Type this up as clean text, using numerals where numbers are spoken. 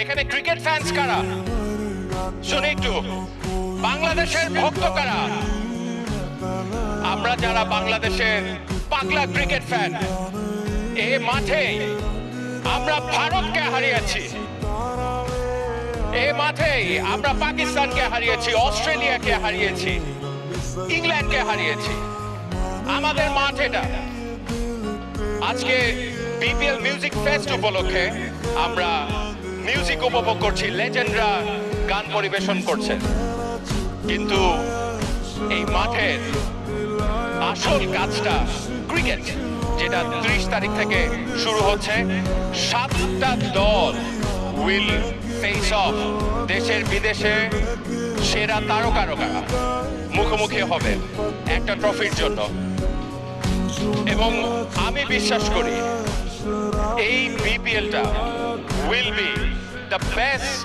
এখানে cricket fans কারা শুনি একটু, বাংলাদেশের ভক্ত কারা? আমরা যারা বাংলাদেশের পাগলা ক্রিকেট ফ্যান, এই মাঠে আমরা ভারতকে হারিয়েছি, এই মাঠে আমরা পাকিস্তানকে হারিয়েছি, অস্ট্রেলিয়াকে হারিয়েছি, ইংল্যান্ডকে হারিয়েছি। আমাদের মাঠ এটা। আজকে বিপিএল মিউজিক ফেস্ট উপলক্ষে আমরা মিউজিক উপভোগ করছি, লেজেন্ডরা গান পরিবেশন করছেন, কিন্তু এই মাঠের আসল কাজটা ক্রিকেট, যেটা 30 তারিখ থেকে শুরু হচ্ছে। 7টা দল উইল ফেস অফ, দেশের বিদেশে সেরা তারকারা মুখোমুখি হবে একটা ট্রফির জন্য। এবং আমি বিশ্বাস করি এই বিপিএলটা উইল বি দ্য বেস্ট